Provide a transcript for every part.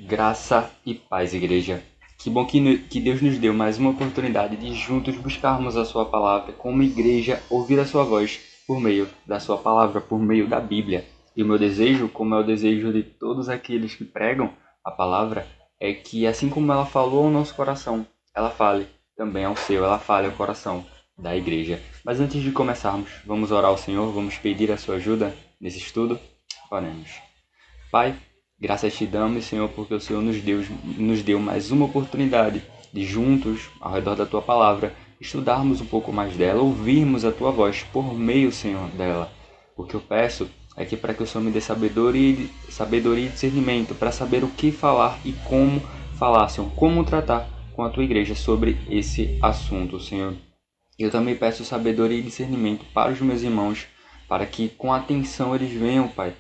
Graça e paz, igreja. Que bom que Deus nos deu mais uma oportunidade de juntos buscarmos a sua palavra, como igreja, ouvir a sua voz por meio da sua palavra, por meio da Bíblia. E o meu desejo, como é o desejo de todos aqueles que pregam a palavra, é que assim como ela falou ao nosso coração, ela fale também ao seu, ela fale ao coração da igreja. Mas antes de começarmos, vamos orar ao Senhor, vamos pedir a sua ajuda nesse estudo? Oremos. Pai, graças te damos, Senhor, porque o Senhor nos deu mais uma oportunidade de juntos, ao redor da Tua palavra, estudarmos um pouco mais dela, ouvirmos a Tua voz por meio, Senhor, dela. O que eu peço é que para que o Senhor me dê sabedoria e discernimento para saber o que falar e como falar, Senhor, como tratar com a Tua igreja sobre esse assunto, Senhor. Eu também peço sabedoria e discernimento para os meus irmãos, para que com atenção eles venham, Pai,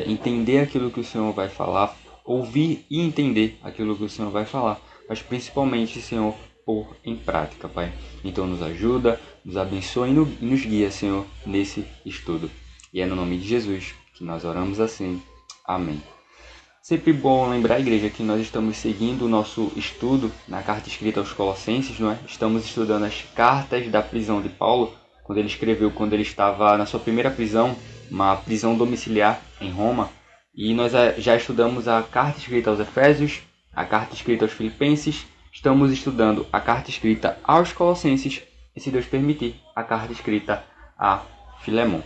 entender aquilo que o Senhor vai falar, ouvir e entender aquilo que o Senhor vai falar, mas principalmente, Senhor, pôr em prática, Pai. Então nos ajuda, nos abençoa e nos guia, Senhor, nesse estudo. E é no nome de Jesus que nós oramos assim. Amém. Sempre bom lembrar, igreja, que nós estamos seguindo o nosso estudo na carta escrita aos Colossenses, não é? Estamos estudando as cartas da prisão de Paulo, quando ele escreveu quando ele estava na sua primeira prisão, uma prisão domiciliar em Roma. E nós já estudamos a carta escrita aos Efésios, a carta escrita aos Filipenses, estamos estudando a carta escrita aos Colossenses e, se Deus permitir, a carta escrita a Filemon.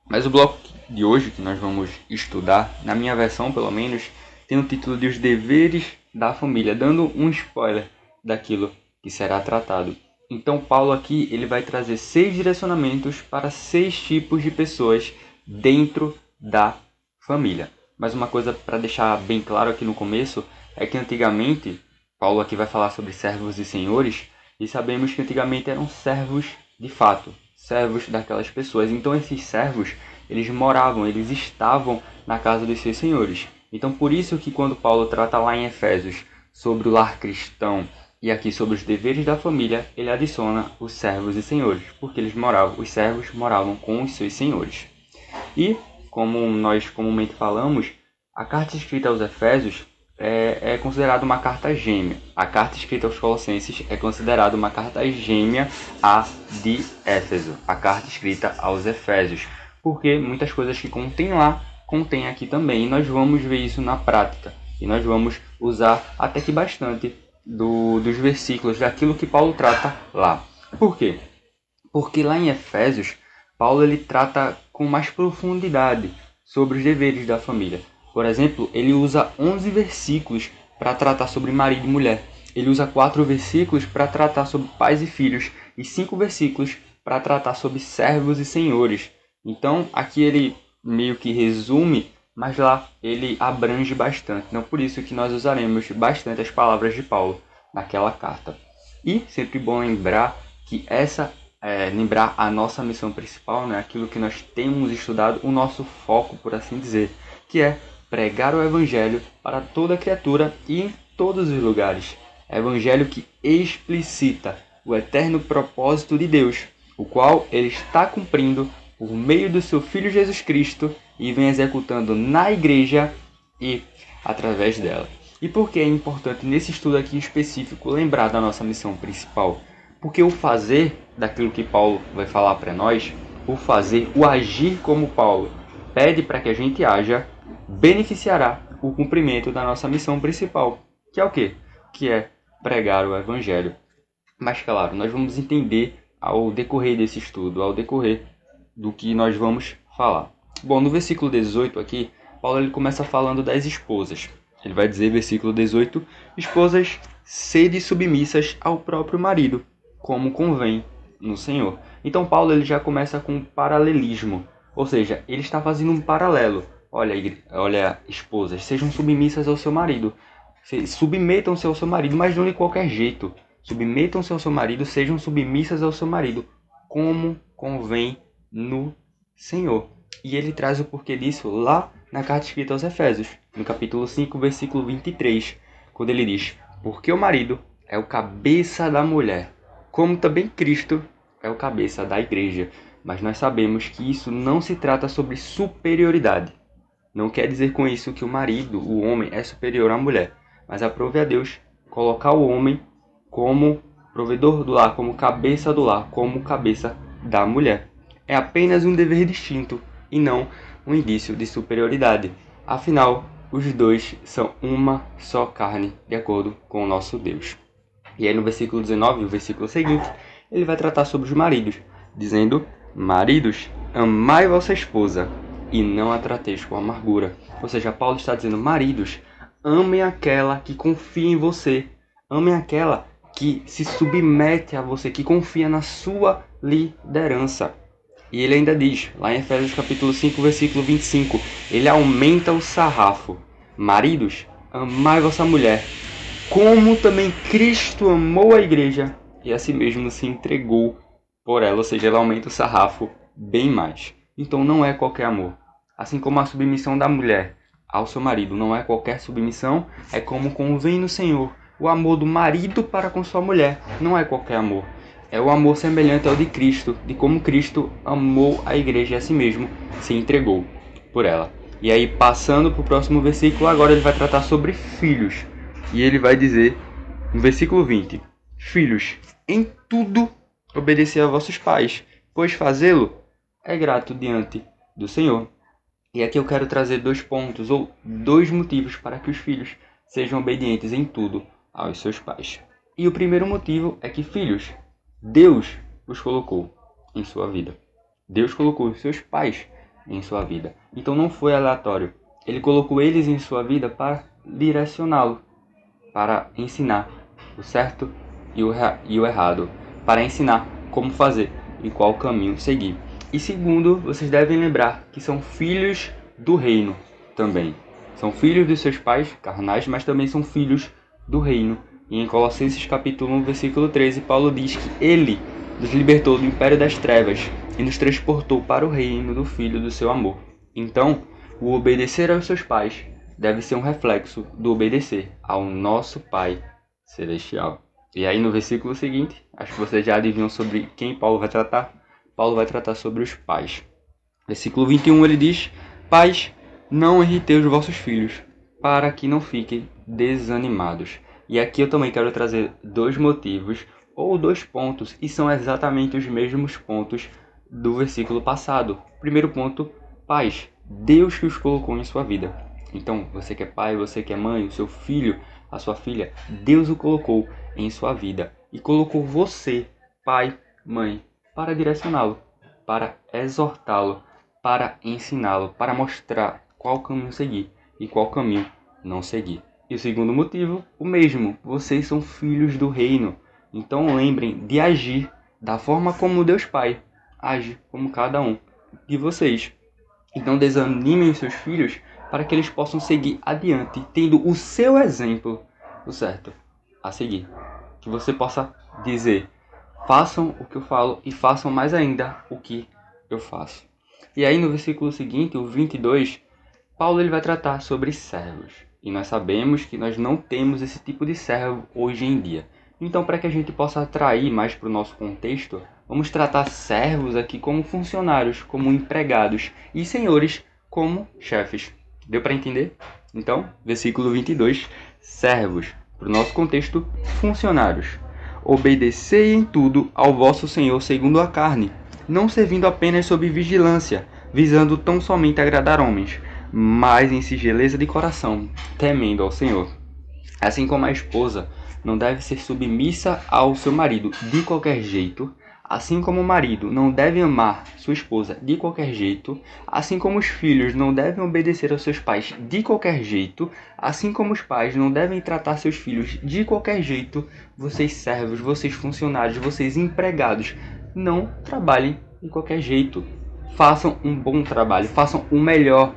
Mas o bloco de hoje que nós vamos estudar, na minha versão pelo menos, tem o título de Os Deveres da Família, dando um spoiler daquilo que será tratado. Então Paulo aqui ele vai trazer 6 direcionamentos para 6 tipos de pessoas dentro da família. Mas uma coisa para deixar bem claro aqui no começo é que antigamente, Paulo aqui vai falar sobre servos e senhores, e sabemos que antigamente eram servos de fato, servos daquelas pessoas. Então esses servos, eles moravam, eles estavam na casa dos seus senhores. Então por isso que quando Paulo trata lá em Efésios sobre o lar cristão e aqui sobre os deveres da família, ele adiciona os servos e senhores, porque os servos moravam com os seus senhores. E, como nós comumente falamos, a carta escrita aos Efésios é considerada uma carta gêmea. A carta escrita aos Colossenses é considerada uma carta gêmea à de Éfeso, a carta escrita aos Efésios, porque muitas coisas que contém lá, contém aqui também. E nós vamos ver isso na prática. E nós vamos usar até que bastante dos versículos, daquilo que Paulo trata lá. Por quê? Porque lá em Efésios, Paulo ele trata com mais profundidade sobre os deveres da família. Por exemplo, ele usa 11 versículos para tratar sobre marido e mulher. Ele usa 4 versículos para tratar sobre pais e filhos e 5 versículos para tratar sobre servos e senhores. Então, aqui ele meio que resume, mas lá ele abrange bastante. Então, por isso que nós usaremos bastante as palavras de Paulo naquela carta. E sempre bom lembrar que lembrar a nossa missão principal, né? Aquilo que nós temos estudado, o nosso foco, por assim dizer, que é pregar o Evangelho para toda criatura e em todos os lugares. Evangelho que explicita o eterno propósito de Deus, o qual ele está cumprindo por meio do seu Filho Jesus Cristo e vem executando na igreja e através dela. E por que é importante nesse estudo aqui específico lembrar da nossa missão principal? Porque o fazer daquilo que Paulo vai falar para nós, o fazer, o agir como Paulo pede para que a gente haja, beneficiará o cumprimento da nossa missão principal, que é o quê? Que é pregar o Evangelho. Mas claro, nós vamos entender ao decorrer desse estudo, ao decorrer do que nós vamos falar. Bom, no versículo 18 aqui, Paulo ele começa falando das esposas. Ele vai dizer, versículo 18, esposas, sede submissas ao próprio marido, como convém no Senhor. Então Paulo ele já começa com um paralelismo, ou seja, ele está fazendo um paralelo. Olha, esposas, sejam submissas ao seu marido, submetam-se ao seu marido, mas não de qualquer jeito. Submetam-se ao seu marido, sejam submissas ao seu marido, como convém no Senhor. E ele traz o porquê disso lá na carta escrita aos Efésios, no capítulo 5, versículo 23, quando ele diz: porque o marido é o cabeça da mulher, como também Cristo é o cabeça da igreja. Mas nós sabemos que isso não se trata sobre superioridade. Não quer dizer com isso que o marido, o homem, é superior à mulher, mas aprove a Deus colocar o homem como provedor do lar, como cabeça do lar, como cabeça da mulher. É apenas um dever distinto e não um indício de superioridade. Afinal, os dois são uma só carne, de acordo com o nosso Deus. E aí no versículo 19, o versículo seguinte, ele vai tratar sobre os maridos, dizendo: maridos, amai vossa esposa e não a trateis com amargura. Ou seja, Paulo está dizendo: maridos, amem aquela que confia em você, amem aquela que se submete a você, que confia na sua liderança. E ele ainda diz, lá em Efésios capítulo 5, versículo 25, ele aumenta o sarrafo. Maridos, amai vossa mulher, como também Cristo amou a igreja e a si mesmo se entregou por ela. Ou seja, ele aumenta o sarrafo bem mais. Então não é qualquer amor. Assim como a submissão da mulher ao seu marido não é qualquer submissão, é como convém no Senhor. O amor do marido para com sua mulher não é qualquer amor. É o amor semelhante ao de Cristo, de como Cristo amou a igreja e a si mesmo se entregou por ela. E aí, passando para o próximo versículo, agora ele vai tratar sobre filhos. E ele vai dizer, no versículo 20, filhos, em tudo obedecei a vossos pais, pois fazê-lo é grato diante do Senhor. E aqui eu quero trazer 2 pontos, ou 2 motivos para que os filhos sejam obedientes em tudo aos seus pais. E o primeiro motivo é que, filhos, Deus os colocou em sua vida. Deus colocou os seus pais em sua vida. Então não foi aleatório. Ele colocou eles em sua vida para direcioná-lo, para ensinar o certo e o errado, para ensinar como fazer e qual caminho seguir. E segundo, vocês devem lembrar que são filhos do reino também. São filhos dos seus pais carnais, mas também são filhos do reino. E em Colossenses capítulo 1, versículo 13, Paulo diz que ele nos libertou do império das trevas e nos transportou para o reino do Filho do seu amor. Então, o obedecer aos seus pais deve ser um reflexo do obedecer ao nosso Pai Celestial. E aí no versículo seguinte, acho que vocês já adivinham sobre quem Paulo vai tratar. Paulo vai tratar sobre os pais. Versículo 21 ele diz: pais, não irritei os vossos filhos, para que não fiquem desanimados. E aqui eu também quero trazer 2 motivos, ou 2 pontos, e são exatamente os mesmos pontos do versículo passado. Primeiro ponto, pais, Deus que os colocou em sua vida. Então, você que é pai, você que é mãe, o seu filho, a sua filha, Deus o colocou em sua vida. E colocou você, pai, mãe, para direcioná-lo, para exortá-lo, para ensiná-lo, para mostrar qual caminho seguir e qual caminho não seguir. E o segundo motivo, o mesmo, vocês são filhos do reino. Então lembrem de agir da forma como Deus Pai age como cada um de vocês. Então desanimem os seus filhos para que eles possam seguir adiante, tendo o seu exemplo, o certo, a seguir. Que você possa dizer: façam o que eu falo e façam mais ainda o que eu faço. E aí no versículo seguinte, o 22, Paulo ele vai tratar sobre servos. E nós sabemos que nós não temos esse tipo de servo hoje em dia. Então, para que a gente possa atrair mais para o nosso contexto, vamos tratar servos aqui como funcionários, como empregados, e senhores como chefes. Deu para entender? Então, versículo 22, servos, para o nosso contexto, funcionários. Obedecei em tudo ao vosso Senhor segundo a carne, não servindo apenas sob vigilância, visando tão somente agradar homens, mas em singeleza de coração, temendo ao Senhor. Assim como a esposa não deve ser submissa ao seu marido de qualquer jeito, assim como o marido não deve amar sua esposa de qualquer jeito, assim como os filhos não devem obedecer aos seus pais de qualquer jeito, assim como os pais não devem tratar seus filhos de qualquer jeito, vocês servos, vocês funcionários, vocês empregados, não trabalhem de qualquer jeito. Façam um bom trabalho, façam o melhor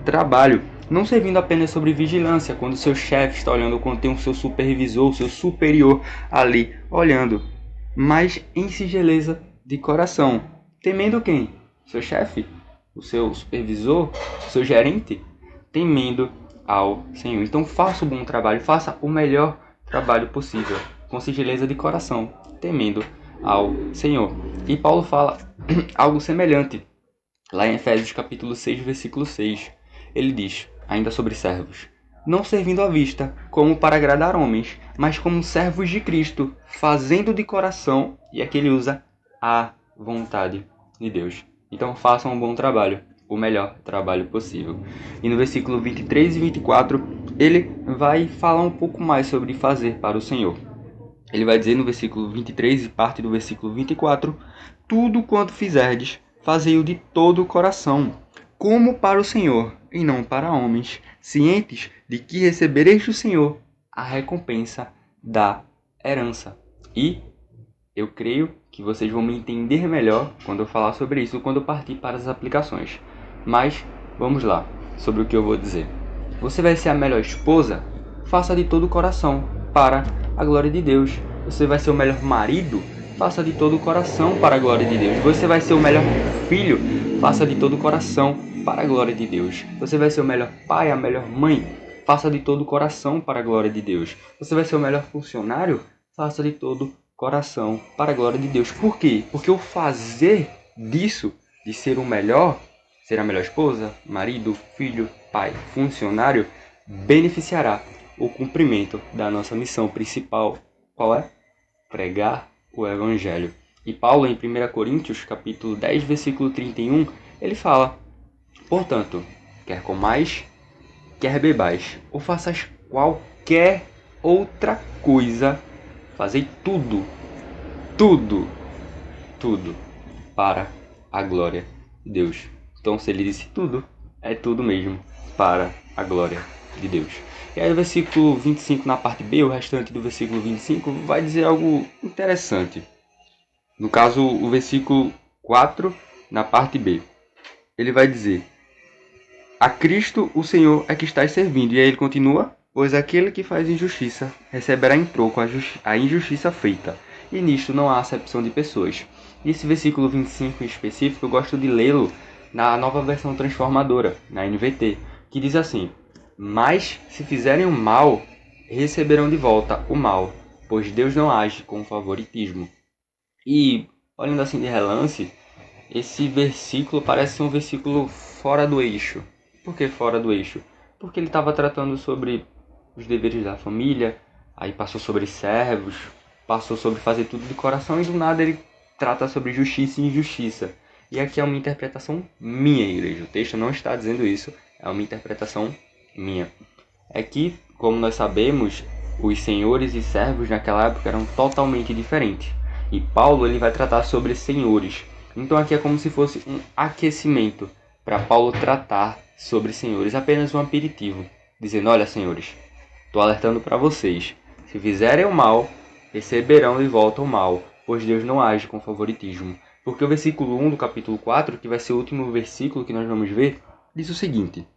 trabalho, não servindo apenas sobre vigilância, quando seu chefe está olhando, quando tem o seu supervisor, o seu superior ali olhando, mas em singeleza de coração. Temendo quem? Seu chefe? O seu supervisor? O seu gerente? Temendo ao Senhor. Então faça o bom trabalho, faça o melhor trabalho possível, com singeleza de coração, temendo ao Senhor. E Paulo fala algo semelhante, lá em Efésios capítulo 6, versículo 6. Ele diz, ainda sobre servos: não servindo à vista, como para agradar homens, mas como servos de Cristo, fazendo de coração, e aqui ele usa a vontade de Deus. Então façam um bom trabalho, o melhor trabalho possível. E no versículo 23 e 24, ele vai falar um pouco mais sobre fazer para o Senhor. Ele vai dizer no versículo 23 e parte do versículo 24: tudo quanto fizerdes, fazei-o de todo o coração, como para o Senhor, e não para homens, cientes de que recebereis do Senhor a recompensa da herança. E eu creio que vocês vão me entender melhor quando eu falar sobre isso, quando eu partir para as aplicações. Mas vamos lá, sobre o que eu vou dizer. Você vai ser a melhor esposa? Faça de todo o coração, para a glória de Deus. Você vai ser o melhor marido? Faça de todo o coração para a glória de Deus. Você vai ser o melhor filho? Faça de todo o coração para a glória de Deus. Você vai ser o melhor pai, a melhor mãe? Faça de todo o coração para a glória de Deus. Você vai ser o melhor funcionário? Faça de todo coração para a glória de Deus. Por quê? Porque o fazer disso, de ser o melhor, ser a melhor esposa, marido, filho, pai, funcionário, beneficiará o cumprimento da nossa missão principal. Qual é? Pregar o Evangelho. E Paulo, em 1 Coríntios, capítulo 10, versículo 31, ele fala: portanto, quer comais, quer bebais, ou façais qualquer outra coisa, fazei tudo para a glória de Deus. Então, se ele disse tudo, é tudo mesmo para a glória de Deus. E aí o versículo 25 na parte B, o restante do versículo 25, vai dizer algo interessante. No caso, o versículo 4 na parte B. Ele vai dizer: a Cristo o Senhor é que estás servindo. E aí ele continua: pois aquele que faz injustiça receberá em troco a injustiça feita. E nisto não há acepção de pessoas. E esse versículo 25 em específico, eu gosto de lê-lo na nova versão transformadora, na NVT, que diz assim: mas se fizerem o mal, receberão de volta o mal, pois Deus não age com favoritismo. E, olhando assim de relance, esse versículo parece um versículo fora do eixo. Por que fora do eixo? Porque ele estava tratando sobre os deveres da família, aí passou sobre servos, passou sobre fazer tudo de coração e do nada ele trata sobre justiça e injustiça. E aqui é uma interpretação minha, igreja. O texto não está dizendo isso, é uma interpretação minha. É que, como nós sabemos, os senhores e servos naquela época eram totalmente diferentes. E Paulo ele vai tratar sobre senhores. Então aqui é como se fosse um aquecimento para Paulo tratar sobre senhores, apenas um aperitivo, dizendo: olha, senhores, estou alertando para vocês, se fizerem o mal, receberão de volta o mal, pois Deus não age com favoritismo. Porque o versículo 1 do capítulo 4, que vai ser o último versículo que nós vamos ver, diz o seguinte: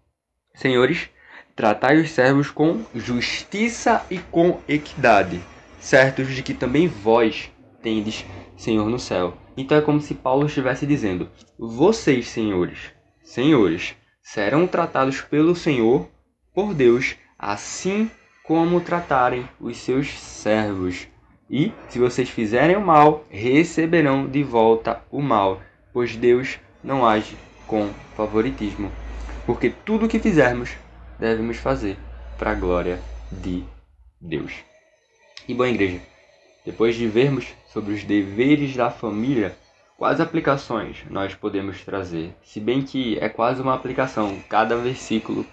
senhores, tratai os servos com justiça e com equidade, certos de que também vós tendes Senhor no céu. Então é como se Paulo estivesse dizendo: vocês, senhores, serão tratados pelo Senhor, por Deus, assim como tratarem os seus servos. E, se vocês fizerem o mal, receberão de volta o mal, pois Deus não age com favoritismo. Porque tudo o que fizermos, devemos fazer para a glória de Deus. E bom, igreja, depois de vermos sobre os deveres da família, quais aplicações nós podemos trazer? Se bem que é quase uma aplicação cada versículo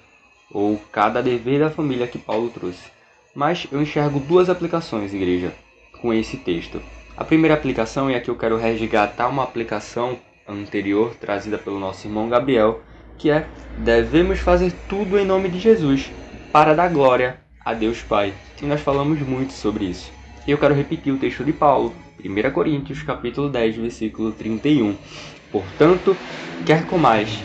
ou cada dever da família que Paulo trouxe. Mas eu enxergo duas aplicações, igreja, com esse texto. A primeira aplicação, e aqui eu quero resgatar uma aplicação anterior trazida pelo nosso irmão Gabriel, que é: devemos fazer tudo em nome de Jesus, para dar glória a Deus Pai. E nós falamos muito sobre isso. E eu quero repetir o texto de Paulo, 1 Coríntios, capítulo 10, versículo 31. Portanto, quer comais,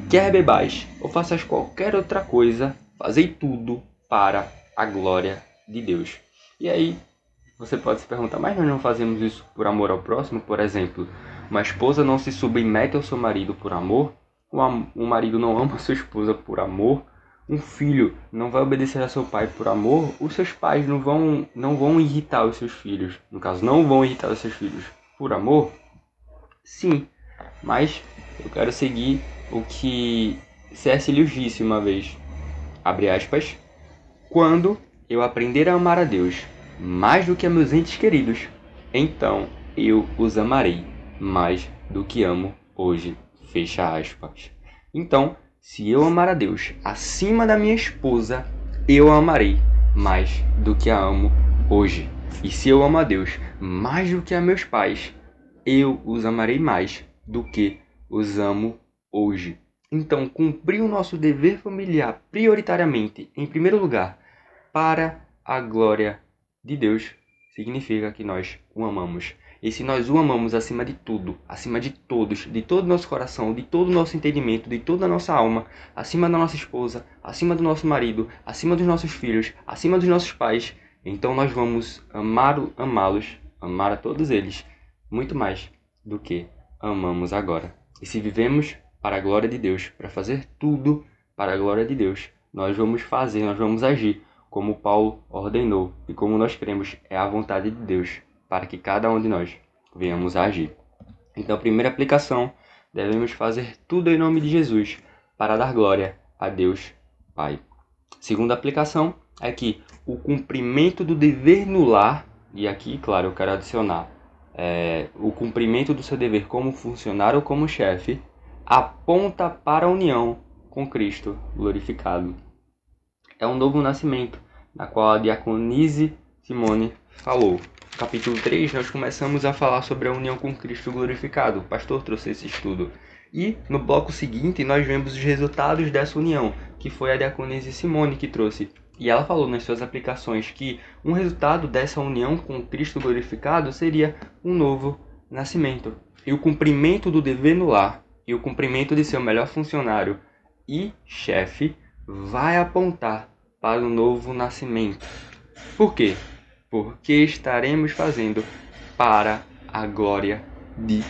quer bebais, ou faças qualquer outra coisa, fazei tudo para a glória de Deus. E aí, você pode se perguntar: mas nós não fazemos isso por amor ao próximo? Por exemplo, uma esposa não se submete ao seu marido por amor? Um marido não ama sua esposa por amor? Um filho não vai obedecer a seu pai por amor? Os seus pais não vão irritar os seus filhos. No caso, não vão irritar os seus filhos por amor? Sim, mas eu quero seguir o que C.S. Lewis disse uma vez, abre aspas, quando eu aprender a amar a Deus mais do que a meus entes queridos, então eu os amarei mais do que amo hoje, fecha aspas. Então, se eu amar a Deus acima da minha esposa, eu a amarei mais do que a amo hoje. E se eu amo a Deus mais do que a meus pais, eu os amarei mais do que os amo hoje. Então, cumprir o nosso dever familiar prioritariamente, em primeiro lugar, para a glória de Deus, significa que nós o amamos. E se nós o amamos acima de tudo, acima de todos, de todo o nosso coração, de todo o nosso entendimento, de toda a nossa alma, acima da nossa esposa, acima do nosso marido, acima dos nossos filhos, acima dos nossos pais, então nós vamos amá-los, amar a todos eles, muito mais do que amamos agora. E se vivemos para a glória de Deus, para fazer tudo para a glória de Deus, nós vamos fazer, nós vamos agir como Paulo ordenou e como nós cremos é a vontade de Deus, para que cada um de nós venhamos a agir. Então, a primeira aplicação, devemos fazer tudo em nome de Jesus, para dar glória a Deus Pai. Segunda aplicação é que o cumprimento do dever no lar, e aqui, claro, eu quero adicionar, o cumprimento do seu dever como funcionário ou como chefe, aponta para a união com Cristo glorificado. É um novo nascimento, na qual a diaconise Simone falou. No capítulo 3, nós começamos a falar sobre a união com Cristo glorificado. O pastor trouxe esse estudo. E no bloco seguinte, nós vemos os resultados dessa união, que foi a diaconise Simone que trouxe. E ela falou nas suas aplicações que um resultado dessa união com Cristo glorificado seria um novo nascimento. E o cumprimento do dever no lar, e o cumprimento de ser o melhor funcionário e chefe, vai apontar para o novo nascimento. Por quê? Porque estaremos fazendo para a glória de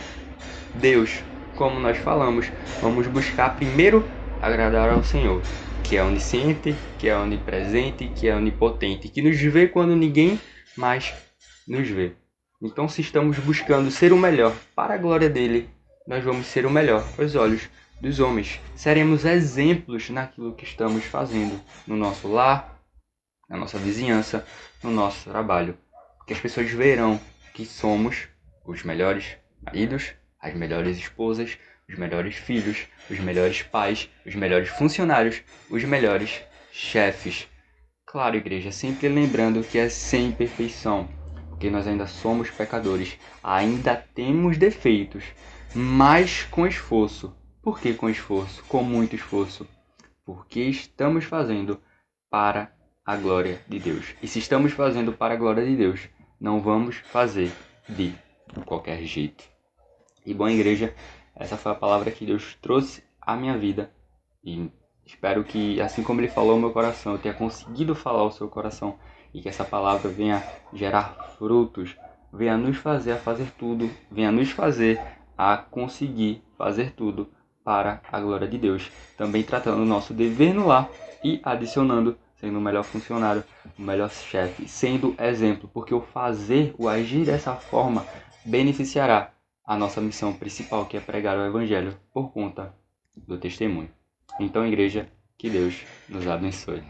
Deus. Como nós falamos, vamos buscar primeiro agradar ao Senhor, que é onisciente, que é onipresente, que é onipotente, que nos vê quando ninguém mais nos vê. Então, se estamos buscando ser o melhor para a glória dele, nós vamos ser o melhor aos olhos dos homens. Seremos exemplos naquilo que estamos fazendo, no nosso lar, na nossa vizinhança, no nosso trabalho. Porque as pessoas verão que somos os melhores maridos, as melhores esposas, os melhores filhos, os melhores pais, os melhores funcionários, os melhores chefes. Claro, igreja, sempre lembrando que é sem perfeição, porque nós ainda somos pecadores, ainda temos defeitos, mas com esforço. Por que com esforço? Com muito esforço. Porque estamos fazendo para a glória de Deus. E se estamos fazendo para a glória de Deus, não vamos fazer de qualquer jeito. E bom, igreja, essa foi a palavra que Deus trouxe à minha vida. E espero que, assim como Ele falou ao meu coração, eu tenha conseguido falar ao seu coração. E que essa palavra venha gerar frutos, venha nos fazer a fazer tudo, venha nos fazer a conseguir fazer tudo para a glória de Deus. Também tratando o nosso dever no lar e adicionando, sendo o melhor funcionário, o melhor chefe, sendo exemplo. Porque o fazer, o agir dessa forma, beneficiará a nossa missão principal, que é pregar o Evangelho por conta do testemunho. Então, igreja, que Deus nos abençoe.